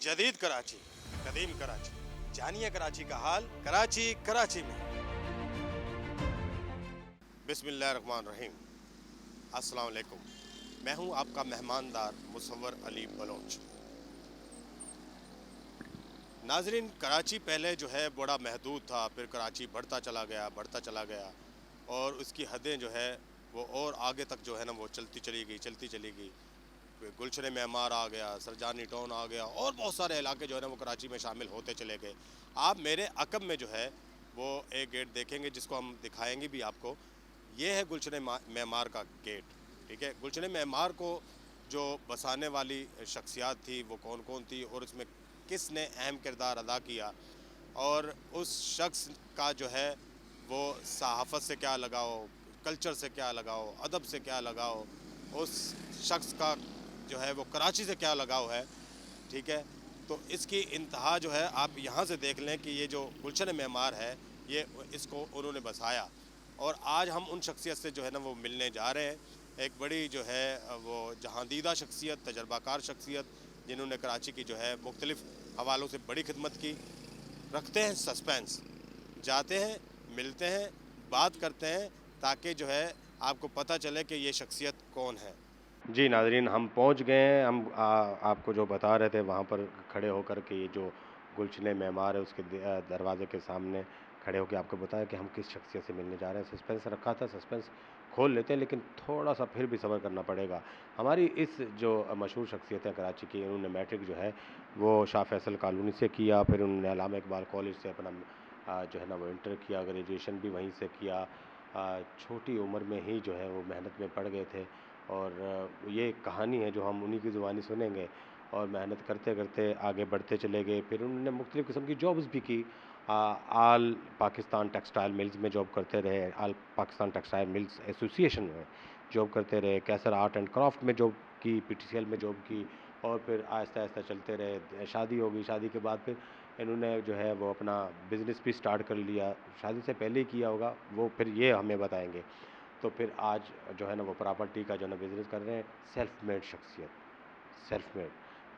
जदीद कराची, कदीम कराची, जानिए कराची का हाल कराची कराची में। बिस्मिल्लाहिर्रहमानिर्रहीम। अस्सलाम वालेकुम। मैं हूं आपका मेहमानदार मुसव्वर अली बलोच। नाजरीन, कराची पहले जो है बड़ा महदूद था, फिर कराची बढ़ता चला गया और उसकी हदें जो है वो और आगे तक जो है ना वो चलती चली गई। गुलशन मेमार आ गया, सरजानी टाउन आ गया और बहुत सारे इलाके जो है ना वो कराची में शामिल होते चले गए। आप मेरे अकब में जो है वो एक गेट देखेंगे जिसको हम दिखाएंगे भी आपको। ये है गुलशन मेमार का गेट। ठीक है, गुलशन मेमार को जो बसाने वाली शख्सियात थी वो कौन कौन थी और उसमें किसने अहम किरदार अदा किया, और उस शख्स का जो है वो सहाफ़त से क्या लगाओ, कल्चर से क्या लगाओ, अदब से क्या लगाओ, उस शख्स का जो है वो कराची से क्या लगाव है। ठीक है, तो इसकी इंतहा जो है आप यहाँ से देख लें कि ये जो गुलशन मेमार है ये इसको उन्होंने बसाया। और आज हम उन शख्सियत से जो है ना वो मिलने जा रहे हैं। एक बड़ी जो है वो जहांदीदा शख्सियत, तजर्बाकार शख्सियत, जिन्होंने कराची की जो है मुख्तलिफ़ हवालों से बड़ी खिदमत की। रखते हैं सस्पेंस, जाते हैं, मिलते हैं, बात करते हैं ताकि जो है आपको पता चले कि ये शख्सियत कौन है। जी नाज़रीन, हम पहुंच गए हैं। हम आपको जो बता रहे थे वहाँ पर खड़े होकर के ये जो गुलशन मेमार है उसके दरवाज़े के सामने खड़े होकर आपको बताया कि हम किस शख्सियत से मिलने जा रहे हैं। सस्पेंस रखा था, सस्पेंस खोल लेते हैं, लेकिन थोड़ा सा फिर भी सब्र करना पड़ेगा। हमारी इस जो मशहूर शख्सियत है कराची की, उन्होंने मैट्रिक जो है वो शाह फैसल कॉलोनी से किया, फिर उन्होंने अल्लामा इकबाल कॉलेज से अपना जो है ना वो इंटर किया, ग्रेजुएशन भी वहीं से किया। छोटी उम्र में ही जो है वो मेहनत में पड़ गए थे और ये कहानी है जो हम उन्हीं की ज़ुबानी सुनेंगे। और मेहनत करते करते आगे बढ़ते चले गए। फिर उन्होंने मुख्तलिफ़ किस्म की जॉब्स भी की। आल पाकिस्तान टेक्सटाइल मिल्स में जॉब करते रहे, आल पाकिस्तान टेक्सटाइल मिल्स एसोसिएशन में जॉब करते रहे, कैसर आर्ट एंड क्राफ्ट में जॉब की, पीटीसीएल में जॉब की, और फिर आहिस्ता आहिस्ता चलते रहे। शादी हो गई, शादी के बाद फिर इन्होंने जो है वो अपना बिज़नेस भी स्टार्ट कर लिया। शादी से पहले ही किया होगा वो, फिर ये हमें बताएंगे। तो फिर आज जो है ना वो प्रॉपर्टी का जो है ना बिज़नेस कर रहे हैं। सेल्फ मेड शख्सियत, सेल्फ मेड,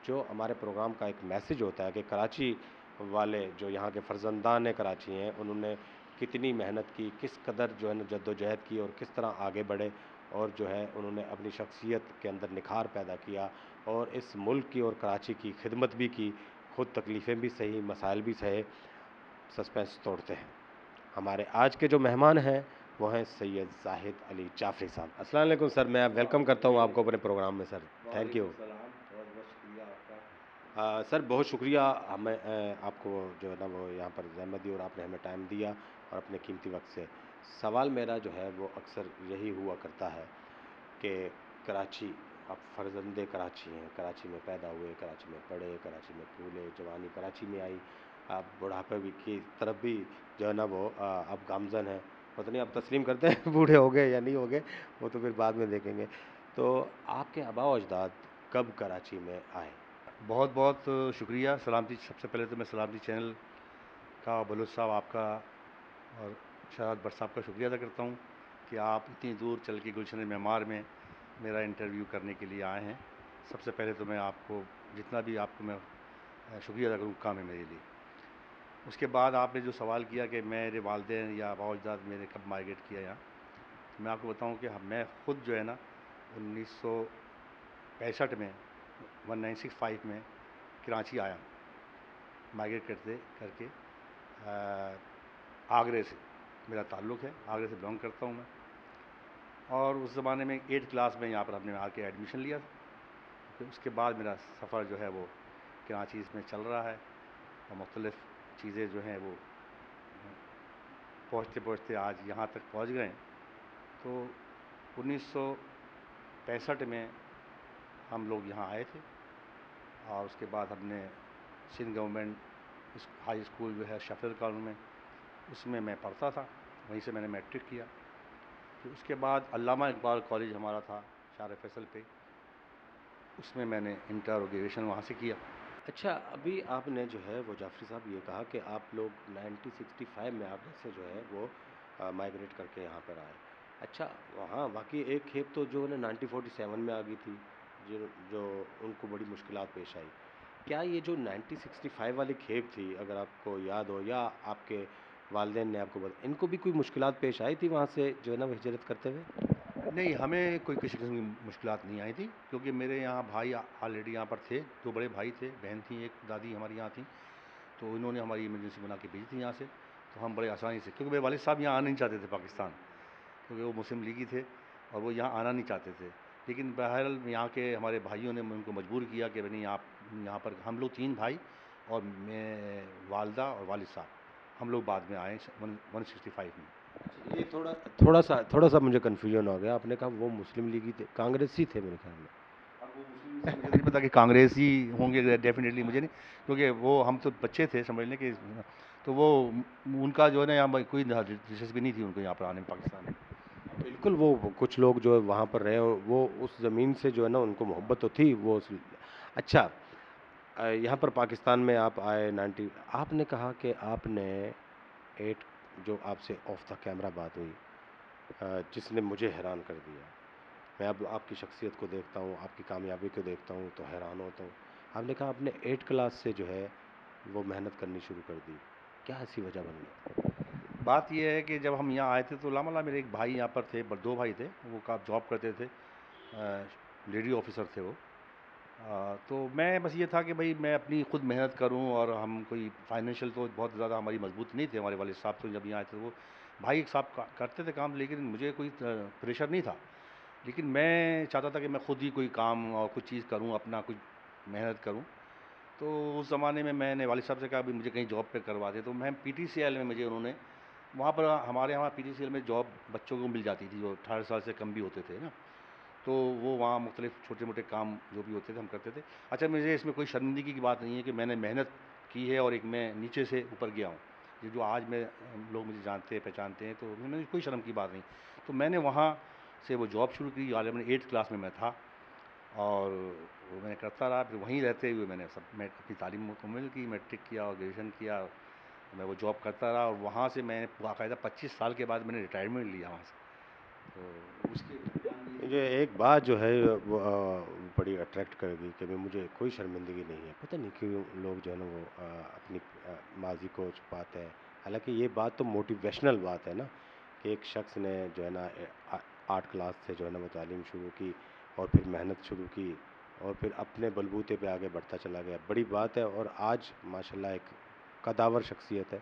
जो हमारे प्रोग्राम का एक मैसेज होता है कि कराची वाले जो यहाँ के फर्जंदान कराची हैं उन्होंने कितनी मेहनत की, किस कदर जो है ना जद्दोजहद की और किस तरह आगे बढ़े, और जो है उन्होंने अपनी शख्सियत के अंदर निखार पैदा किया और इस मुल्क की और कराची की खिदमत भी की, खुद तकलीफ़ें भी सही, मसाइल भी सहे। सस्पेंस तोड़ते हैं। हमारे आज के जो मेहमान हैं वो हैं सैयद जाहिद अली जाफरी साहब। अस्सलाम वालेकुम सर, मैं वेलकम करता हूँ आपको अपने प्रोग्राम में सर। Thank you. बहुत बहुत शुक्रिया आपका। सर बहुत शुक्रिया, हमें आपको जो है ना वो यहाँ पर ज़हमत दी और आपने हमें टाइम दिया और अपने कीमती वक्त से। सवाल मेरा जो है वो अक्सर यही हुआ करता है कि कराची, आप फ़र्जंदे कराची हैं, कराची में पैदा हुए, कराची में पढ़े, कराची में फूले, जवानी कराची में आई, आप बुढ़ापे भी की तरफ भी जो है ना वो अब गामज़न है। पता नहीं आप तस्लीम करते हैं बूढ़े हो गए या नहीं हो गए, वो तो फिर बाद में देखेंगे। तो आपके आबा व अजदाद कब कराची में आए? बहुत बहुत शुक्रिया। सलामती, सबसे पहले तो मैं सलामती चैनल का, बलूच साहब आपका और शहाद भट्ट साहब का शुक्रिया अदा करता हूँ कि आप इतनी दूर चल के गुलशन मेमार में मेरा इंटरव्यू करने के लिए आए हैं। सबसे पहले तो मैं आपको जितना भी आपको मैं शुक्रिया अदा करूँ, काम है मेरे लिए। उसके बाद आपने जो सवाल किया कि मेरे वालिदैन या आबा व अजदाद मेरे कब माइग्रेट किया यहाँ, तो मैं आपको बताऊँ कि मैं ख़ुद जो है ना 1965 में 1965 में कराची आया, माइग्रेट करते करके आगरे से मेरा ताल्लुक़ है, आगरे से बिलोंग करता हूँ मैं। और उस ज़माने में 8th क्लास में यहाँ पर हमने आके एडमिशन लिया था। फिर उसके बाद मेरा सफ़र जो है वो कराची में चल रहा है और मुख्तलिफ़ चीज़ें जो हैं वो पहुँचते पहुँचते आज यहाँ तक पहुँच गए। तो 1965 में हम लोग यहाँ आए थे और उसके बाद हमने सिंध गवर्नमेंट हाई स्कूल जो है शफर कॉलोनी में, उसमें मैं पढ़ता था, वहीं से मैंने मैट्रिक किया। फिर उसके बाद अल्लामा इकबाल कॉलेज हमारा था शाह फैसल पे, उसमें मैंने इंटर और ग्रेजुएशन वहाँ से किया। अच्छा, अभी आपने जो है वो जाफरी साहब ये कहा कि आप लोग 1965 में आप जैसे जो है वो माइग्रेट करके यहाँ पर आए। अच्छा, वहाँ बाकी एक खेप तो जो है ना 1947 में आ गई थी, जो जो उनको बड़ी मुश्किलात पेश आई। क्या ये जो 1965 वाली खेप थी, अगर आपको याद हो या आपके वालिदैन ने आपको बता, इनको भी कोई मुश्किलात पेश आई थी वहाँ से जो है ना वो हिजरत करते हुए? नहीं, हमें कोई किसी किस्म की मुश्किलात नहीं आई थी, क्योंकि मेरे यहाँ भाई ऑलरेडी यहाँ पर थे, 2 बड़े भाई थे, बहन थी, एक दादी हमारी यहाँ थी, तो इन्होंने हमारी इमरजेंसी बना के भेजी थी यहाँ से, तो हम बड़े आसानी से, क्योंकि मेरे वालिद साहब यहाँ आना नहीं चाहते थे पाकिस्तान, क्योंकि वो मुस्लिम लीगी थे और वो यहाँ आना नहीं चाहते थे। लेकिन बहरहाल यहाँ के हमारे भाइयों ने उनको मजबूर किया कि नहीं, आप यहाँ पर, हम लोग 3 भाई और मैं, वालदा और वालिद साहब, हम लोग बाद में आए 165 में। ये थोड़ा सा मुझे कन्फ्यूजन हो गया, आपने कहा वो मुस्लिम लीगी थे, कांग्रेसी थे मेरे ख्याल में। अब वो मुस्लिम से मुझे तो नहीं पता कि कांग्रेस ही होंगे, डेफिनेटली मुझे नहीं, क्योंकि वो हम तो बच्चे थे समझने के, तो वो उनका जो है ना यहाँ कोई दिलचस्पी नहीं थी उनको यहाँ पर आने में पाकिस्तान में। बिल्कुल, वो कुछ लोग जो है वहाँ पर रहे, वो उस ज़मीन से जो है ना उनको मोहब्बत तो थी वो अच्छा, यहाँ पर पाकिस्तान में आप आए 90, आपने कहा कि आपने एट, जो आपसे ऑफ द कैमरा बात हुई, जिसने मुझे हैरान कर दिया। मैं अब आपकी शख्सियत को देखता हूँ, आपकी कामयाबी को देखता हूँ तो हैरान होता हूँ। आपने कहा आपने 8 क्लास से जो है वो मेहनत करनी शुरू कर दी, क्या ऐसी वजह बन गई? बात यह है कि जब हम यहाँ आए थे तो लामला मेरे एक भाई यहाँ पर थे, 2 भाई थे, वो का जॉब करते थे, लेडी ऑफिसर थे वो। तो मैं बस ये था कि भाई मैं अपनी खुद मेहनत करूं, और हम कोई फाइनेंशियल तो बहुत ज़्यादा हमारी मजबूत नहीं थे, हमारे वाले साहब तो जब यहाँ आए थे वो भाई साहब करते थे काम, लेकिन मुझे कोई प्रेशर नहीं था। लेकिन मैं चाहता था कि मैं खुद ही कोई काम और कुछ चीज़ करूं, अपना कुछ मेहनत करूं। तो उस ज़माने में मैंने वालिद साहब से कहा, अभी मुझे कहीं जॉब पे करवा दे, तो मैं पीटीसीएल में, मुझे उन्होंने वहाँ पर, हमारे यहाँ पीटीसीएल में जॉब बच्चों को मिल जाती थी जो 18 साल से कम भी होते थे ना, तो वो वहाँ मुख्तलिफ छोटे मोटे काम जो भी होते थे हम करते थे। अच्छा, मुझे इसमें कोई शर्मिंदगी की बात नहीं है कि मैंने मेहनत की है और एक मैं नीचे से ऊपर गया हूँ, ये जो आज मैं, लोग मुझे जानते हैं पहचानते हैं, तो उसमें कोई शर्म की बात नहीं। तो मैंने वहाँ से वो जॉब शुरू की, गालिबन 8 क्लास में मैं था, और वो मैंने करता रहा, फिर वहीं रहते हुए मैंने मैं अपनी तालीम मुकम्मल की, मैट्रिक किया और ग्रेजुएशन किया, मैं वो जॉब करता रहा, और वहाँ से मैं बाकायदा 25 साल के बाद मैंने रिटायरमेंट लिया वहाँ से। तो उसके दरमियान ये मुझे एक बात जो है वो बड़ी अट्रैक्ट करेगी कि मैं, मुझे कोई शर्मिंदगी नहीं है, पता नहीं क्यों लोग जो है ना वो अपनी माजी को छुपाते हैं। हालांकि ये बात तो मोटिवेशनल बात है ना, कि एक शख्स ने जो है ना 8 क्लास से जो है ना वो तालीम शुरू की और फिर मेहनत शुरू की और फिर अपने बलबूते पे आगे बढ़ता चला गया, बड़ी बात है। और आज माशाल्लाह एक कदावर शख्सियत है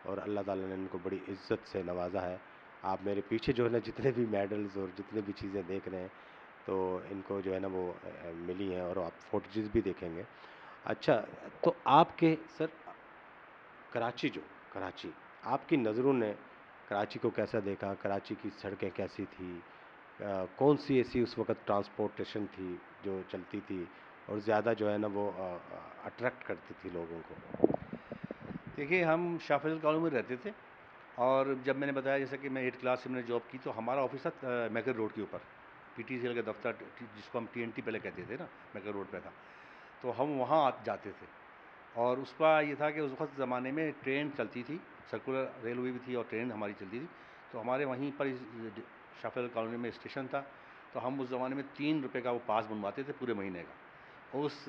और अल्लाह ताला ने इनको बड़ी इज्जत से नवाजा है। आप मेरे पीछे जो है ना जितने भी मेडल्स और जितने भी चीज़ें देख रहे हैं, तो इनको जो है ना वो मिली हैं, और आप फोटोज़ भी देखेंगे। अच्छा, तो आपके सर, कराची जो कराची, आपकी नज़रों ने कराची को कैसा देखा? कराची की सड़कें कैसी थी? कौन सी ऐसी उस वक़्त ट्रांसपोर्टेशन थी जो चलती थी और ज़्यादा जो है ना वो अट्रैक्ट करती थी लोगों को? देखिए, हम शाह फैसल कॉलोनी में रहते थे, और जब मैंने बताया जैसे कि मैं 8 क्लास से मैंने जॉब की, तो हमारा ऑफिस था मैकर रोड के ऊपर, पीटीसीएल का दफ्तर, जिसको हम टीएनटी पहले कहते थे ना, मैकर रोड पे था। तो हम वहाँ जाते थे, और उसका ये था कि उस वक्त ज़माने में ट्रेन चलती थी, सर्कुलर रेलवे भी थी और ट्रेन हमारी चलती थी। तो हमारे वहीं पर शाह फैसल कॉलोनी में स्टेशन था, तो हम उस ज़माने में 3 रुपये का वो पास बनवाते थे पूरे महीने का। उस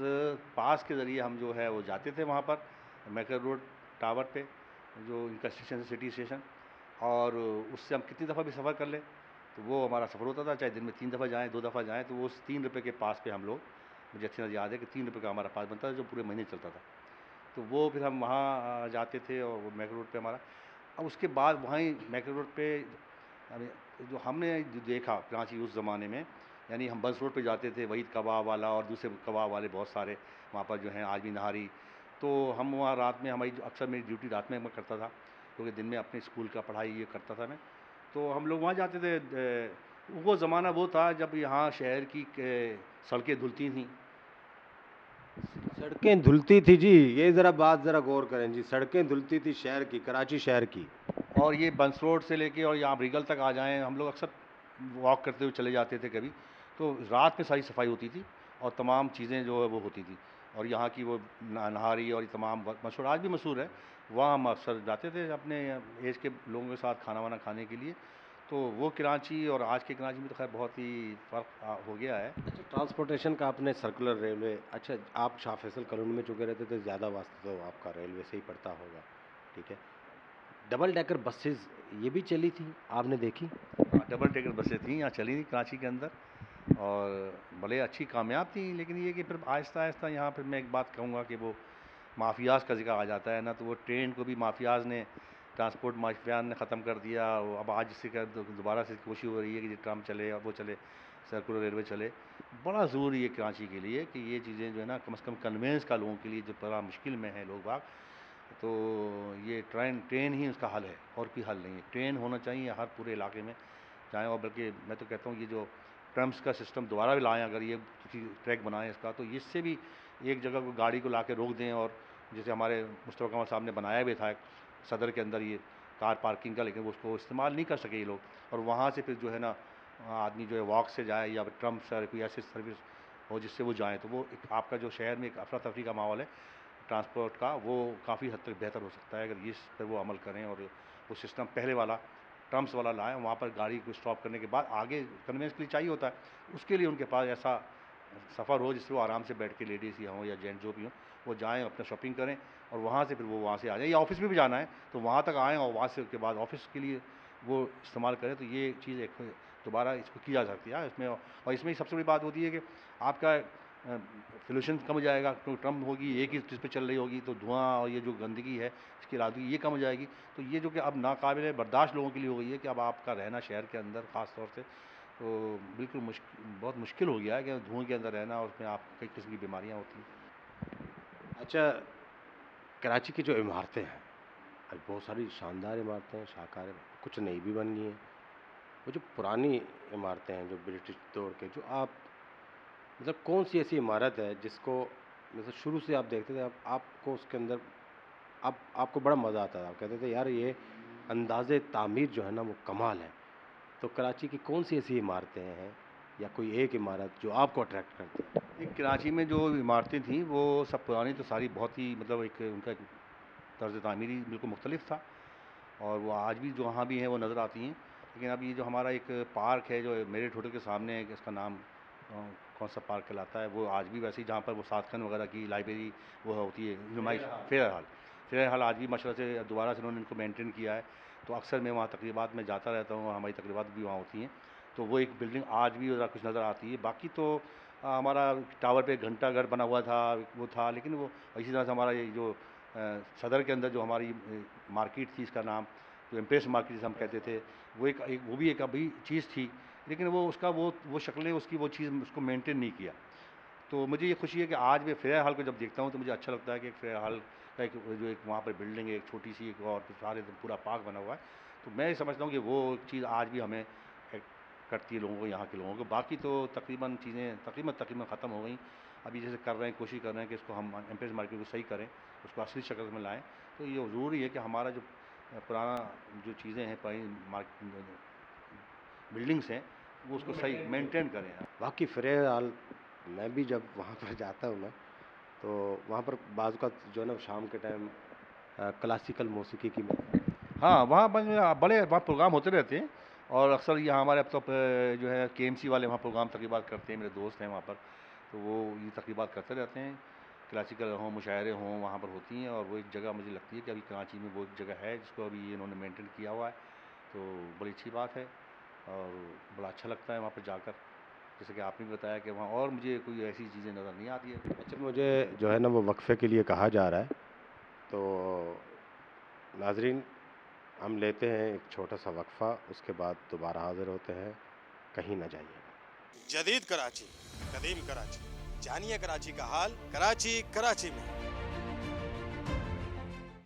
पास के ज़रिए हम जो है वो जाते थे वहाँ पर मैकर रोड टावर पे, जो इनका स्टेशन है, सिटी स्टेशन, और उससे हम कितनी दफ़ा भी सफ़र कर लें, तो वो हमारा सफ़र होता था, चाहे दिन में 3 दफ़ा जाएँ, 2 दफ़ा जाएँ, तो वो उस 3 रुपये के पास पे हम लोग, मुझे अच्छी तरह याद है कि 3 रुपये का हमारा पास बनता था जो पूरे महीने चलता था। तो वो फिर हम वहाँ जाते थे, और वो मैक रोड पे हमारा। अब उसके बाद वहीं मैक रोड पे हमें, जो हमने जो देखा कराची उस ज़माने में, यानी हम बस रोड पे जाते थे, वहीद कबाब वाला और दूसरे कबाब वाले बहुत सारे वहाँ पर जो हैं, आज भी नहारी। तो हम वहाँ रात में, हमारी अक्सर मेरी ड्यूटी रात में मैं करता था, क्योंकि दिन में अपने स्कूल का पढ़ाई ये करता था मैं। तो हम लोग वहाँ जाते थे। वो ज़माना वो था जब यहाँ शहर की सड़कें धुलती थीं। सड़कें धुलती थी जी, ये ज़रा बात ज़रा गौर करें जी, सड़कें धुलती थी शहर की, कराची शहर की। और ये बंस रोड से लेके और यहाँ ब्रिगल तक आ जाएँ, हम लोग अक्सर वॉक करते हुए चले जाते थे कभी। तो रात में सारी सफाई होती थी और तमाम चीज़ें जो है वो होती थी, और यहाँ की वो नहारी और ये तमाम मशहूर, आज भी मशहूर है, वहाँ हम अक्सर जाते थे अपने एज के लोगों के साथ खाना वाना खाने के लिए। तो वो कराची और आज के कराची में तो खैर बहुत ही फ़र्क हो गया है। अच्छा, ट्रांसपोर्टेशन का आपने सर्कुलर रेलवे, अच्छा आप शाह फैसल कॉलोनी में चुके रहते थे, ज़्यादा वास्ता तो आपका रेलवे से ही पड़ता होगा, ठीक है। डबल डेकर बसेस ये भी चली थी, आपने देखी? हाँ, डबल डेकर बसें थीं, यहाँ चली थी कराची के अंदर और बड़े अच्छी कामयाब थी। लेकिन ये कि फिर आहिस्ता-आहिस्ता यहाँ फिर मैं एक बात कहूँगा कि वो माफियाज़ का ज़िक्र आ जाता है ना, तो वो ट्रेन को भी माफियाज़ ने, ट्रांसपोर्ट माफिया ने ख़त्म कर दिया। वो अब आज इससे क्या दोबारा से कोशिश हो रही है कि ये ट्राम चले और वो चले, सर्कुलर रेलवे चले। बड़ा ज़रूरी है कराची के लिए कि ये चीज़ें जो है ना कम से कम कन्वेंस का लोगों के लिए जो बड़ा मुश्किल में है लोग बाग, तो ये ट्रेन ट्रेन ही उसका हल है और कोई हल नहीं है। ट्रेन होना चाहिए हर पूरे इलाके में चाहे, और बल्कि मैं तो कहता हूँ ये जो ट्रम्प्स का सिस्टम दोबारा भी लाएँ, अगर ये किसी ट्रैक बनाएँ इसका, तो इससे भी एक जगह को गाड़ी को ला के रोक दें। और जैसे हमारे मुस्तफ़ा कमाल साहब ने बनाया भी था सदर के अंदर ये कार पार्किंग का, लेकिन वो उसको इस्तेमाल नहीं कर सके ये लोग। और वहाँ से फिर जो है ना आदमी जो है वॉक से जाए या ट्रम्प से कोई ऐसी सर्विस हो जिससे वो जाएँ, तो वो एक आपका जो शहर में एक अफरा तफरी का माहौल है ट्रांसपोर्ट का, वो काफ़ी हद तक बेहतर हो सकता है अगर इस पर वो अमल करें और वो सिस्टम पहले वाला ट्रम्प्स वाला लाएँ। वहाँ पर गाड़ी को स्टॉप करने के बाद आगे कन्वेंस के लिए चाहिए होता है, उसके लिए उनके पास ऐसा सफ़र हो जिससे वो आराम से बैठ के लेडीज़ या हों या जेंट्स जो भी हों, वो जाएँ अपना शॉपिंग करें और वहाँ से फिर वो वहाँ से आ जाएँ, या ऑफ़िस में भी जाना है तो वहाँ तक आएँ और वहाँ से के बाद ऑफ़िस के लिए वो इस्तेमाल करें। तो ये चीज़ एक दोबारा इसको की जा सकती है इसमें। और इसमें सबसे बड़ी बात होती है कि आपका पोल्यूशन कम हो जाएगा, क्योंकि ट्रम होगी एक ही चीज़ पे चल रही होगी, तो धुआं और ये जो गंदगी है इसकी आलूदगी ये कम हो जाएगी। तो ये जो कि अब नाकाबिल बर्दाश्त लोगों के लिए हो गई है कि अब आपका रहना शहर के अंदर ख़ास तौर से तो बिल्कुल बहुत मुश्किल हो गया है कि धुएँ के अंदर रहना, और उसमें आप कई किस्म की बीमारियाँ होती हैं। अच्छा, कराची की जो इमारतें हैं, आज बहुत सारी शानदार इमारतें हैं, शाहकार कुछ नई भी बन गई हैं। वो जो पुरानी इमारतें हैं जो ब्रिटिश दौर के, जो आप मतलब कौन सी ऐसी इमारत है जिसको मतलब शुरू से आप देखते थे, आपको उसके अंदर आपको बड़ा मज़ा आता था, आप कहते थे यार ये अंदाज़े तामीर जो है ना वो कमाल है। तो कराची की कौन सी ऐसी इमारतें हैं या कोई एक इमारत जो आपको अट्रैक्ट करती है? एक कराची में जो इमारतें थीं वो सब पुरानी तो सारी बहुत ही मतलब एक उनका एक तर्ज तामीरी बिल्कुल मुख्तलिफ था, और वो आज भी जो वहाँ भी हैं वो नज़र आती हैं। लेकिन अब ये जो हमारा एक पार्क है जो मेरिट होटल के सामने है, इसका नाम कौन सा पार्क कहलाता है, वो आज भी वैसे ही जहाँ पर वो सातखन वगैरह की लाइब्रेरी वो होती है नुमाइश, फेयर हाल आज भी माशाल्लाह से दोबारा से उन्होंने इनको मेंटेन किया है। तो अक्सर मैं वहाँ तकरीबात में जाता रहता हूँ और हमारी तकरीबात भी वहाँ होती हैं। तो वो एक बिल्डिंग आज भी ज़रा कुछ नज़र आती है। बाकी तो हमारा टावर पे घंटा घर बना हुआ था, वो था, लेकिन वो इसी तरह से हमारा ये जो सदर के अंदर जो हमारी मार्केट थी, इसका नाम जो एम्प्रेस मार्केट जिसे हम कहते थे, वो भी एक अभी चीज़ थी, लेकिन वो उसका वो शक्लें उसकी वो चीज़ उसको मेंटेन नहीं किया। तो मुझे ये खुशी है कि आज मैं फेयर हाल को जब देखता हूँ तो मुझे अच्छा लगता है कि एक फेयर हाल का एक जो एक वहाँ पर बिल्डिंग है एक छोटी सी एक, और सारे पूरा पार्क बना हुआ है। तो मैं समझता हूँ कि वो चीज़ आज भी हमें करती है लोगों को, यहाँ के लोगों को। बाकी तो तकरीबन चीज़ें तकरीबन ख़त्म हो गई। अभी जैसे कर रहे हैं, कोशिश कर रहे हैं कि इसको हम एम्प्रेस मार्केट को सही करें, उसको असली शक्ल में लाएँ। तो ये ज़रूरी है कि हमारा जो पुराना जो चीज़ें हैं, पुरानी बिल्डिंग्स हैं, वो उसको सही मेंटेन करें। बाकी फ़िलहाल हाल मैं भी जब वहाँ पर जाता हूँ ना, तो वहाँ पर बाज़ औक़ात जो है ना शाम के टाइम क्लासिकल मौसीकी की हाँ, वहाँ बड़े वहाँ प्रोग्राम होते रहते हैं, और अक्सर यहाँ हमारे अब तो जो है केएमसी वाले वहाँ प्रोग्राम तकरीबात करते हैं, मेरे दोस्त हैं वहाँ पर, तो वो ये तकरीबात करते रहते हैं। क्लासिकल हों, मुशायरे हों, वहाँ पर होती हैं। और वो एक जगह मुझे लगती है कि अभी कराची में वो एक जगह है जिसको अभी इन्होंने मेंटेन किया हुआ है, तो बड़ी अच्छी बात है और बड़ा अच्छा लगता है वहाँ पर जाकर। जैसे कि आपने भी बताया कि वहाँ और मुझे कोई ऐसी चीज़ें नज़र नहीं आती है। अच्छा, मुझे जो है ना वो वक्फ़े के लिए कहा जा रहा है, तो नाज़रीन हम लेते हैं एक छोटा-सा वक्फ़ा, उसके बाद दोबारा हाज़िर होते हैं, कहीं ना जाइएगा। जदीद कराची, कदीम कराची, जानिए कराची का हाल, कराची कराची में।